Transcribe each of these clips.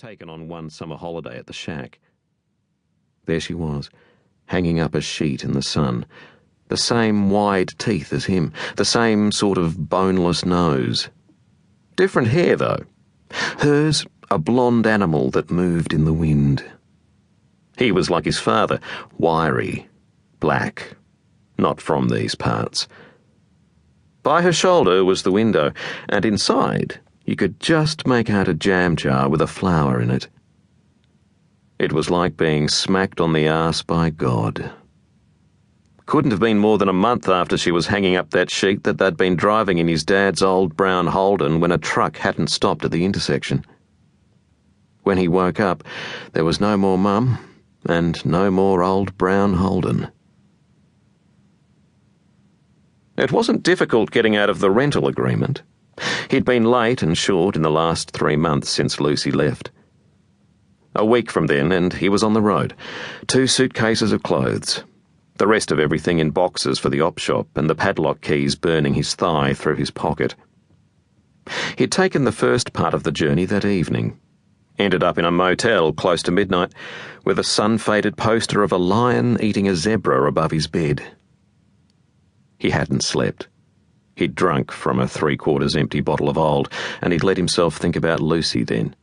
taken on one summer holiday at the shack. There she was, hanging up a sheet in the sun, the same wide teeth as him, the same sort of boneless nose. Different hair, though. Hers, a blonde animal that moved in the wind. He was like his father, wiry, black, not from these parts. By her shoulder was the window, and inside you could just make out a jam jar with a flower in it. It was like being smacked on the arse by God. Couldn't have been more than a month after she was hanging up that sheet that they'd been driving in his dad's old brown Holden when a truck hadn't stopped at the intersection. When he woke up, there was no more Mum and no more old brown Holden. It wasn't difficult getting out of the rental agreement. He'd been late and short in the last 3 months since Lucy left. A week from then, and he was on the road. 2 suitcases of clothes. The rest of everything in boxes for the op shop, and the padlock keys burning his thigh through his pocket. He'd taken the first part of the journey that evening. Ended up in a motel close to midnight, with a sun-faded poster of a lion eating a zebra above his bed. He hadn't slept. He'd drunk from a 3/4 empty bottle of old, and he'd let himself think about Lucy then.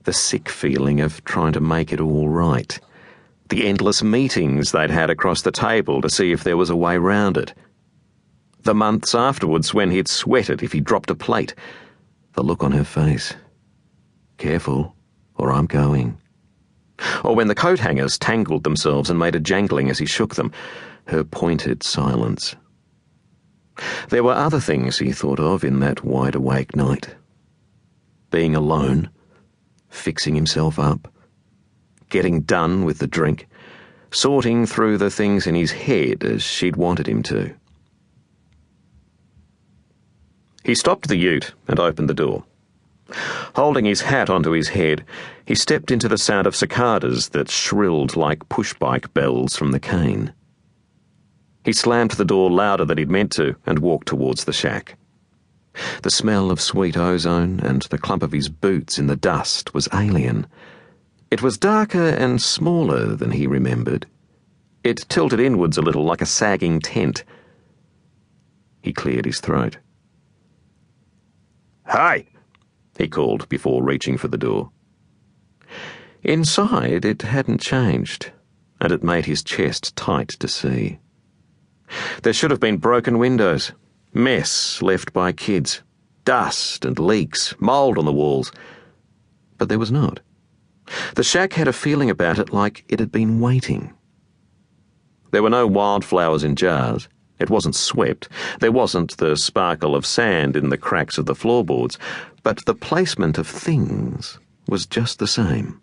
The sick feeling of trying to make it all right. The endless meetings they'd had across the table to see if there was a way round it. The months afterwards when he'd sweated if he dropped a plate. The look on her face. Careful, or I'm going. Or when the coat hangers tangled themselves and made a jangling as he shook them. Her pointed silence. There were other things he thought of in that wide-awake night. Being alone, fixing himself up, getting done with the drink, sorting through the things in his head as she'd wanted him to. He stopped the ute and opened the door. Holding his hat onto his head, he stepped into the sound of cicadas that shrilled like push-bike bells from the cane. He slammed the door louder than he'd meant to and walked towards the shack. The smell of sweet ozone and the clump of his boots in the dust was alien. It was darker and smaller than he remembered. It tilted inwards a little like a sagging tent. He cleared his throat. "Hi!" he called before reaching for the door. Inside, it hadn't changed, and it made his chest tight to see. There should have been broken windows, mess left by kids, dust and leaks, mould on the walls. But there was not. The shack had a feeling about it like it had been waiting. There were no wildflowers in jars. It wasn't swept. There wasn't the sparkle of sand in the cracks of the floorboards. But the placement of things was just the same.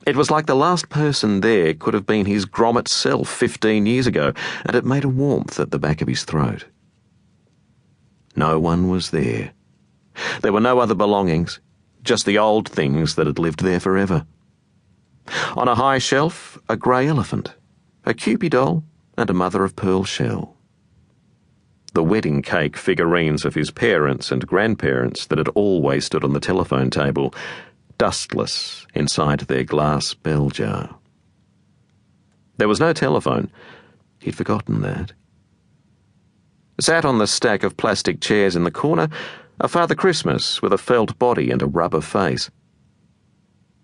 It was like the last person there could have been his grommet self 15 years ago, and it made a warmth at the back of his throat. No one was there. There were no other belongings, just the old things that had lived there forever. On a high shelf, a grey elephant, a Cupid doll, and a mother-of-pearl shell. The wedding cake figurines of his parents and grandparents that had always stood on the telephone table, dustless inside their glass bell jar. There was no telephone. He'd forgotten that. Sat on the stack of plastic chairs in the corner, a Father Christmas with a felt body and a rubber face.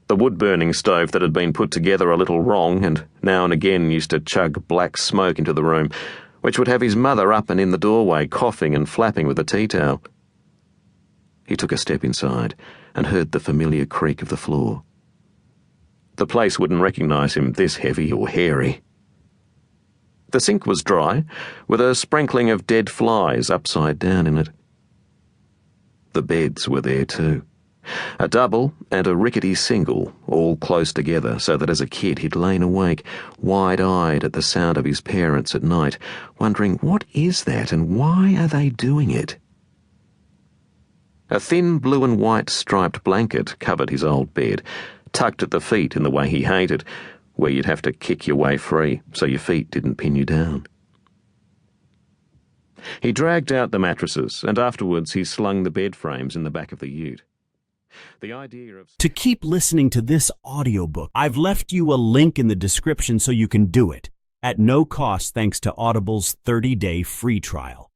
The wood-burning stove that had been put together a little wrong and now and again used to chug black smoke into the room, which would have his mother up and in the doorway coughing and flapping with a tea towel. He took a step inside and heard the familiar creak of the floor. The place wouldn't recognise him this heavy or hairy. The sink was dry, with a sprinkling of dead flies upside down in it. The beds were there too. A double and a rickety single, all close together so that as a kid he'd lain awake, wide-eyed at the sound of his parents at night, wondering what is that and why are they doing it? A thin blue and white striped blanket covered his old bed, tucked at the feet in the way he hated, where you'd have to kick your way free so your feet didn't pin you down. He dragged out the mattresses, and afterwards he slung the bed frames in the back of the ute. The idea of... To keep listening to this audiobook, I've left you a link in the description so you can do it at no cost thanks to Audible's 30-day free trial.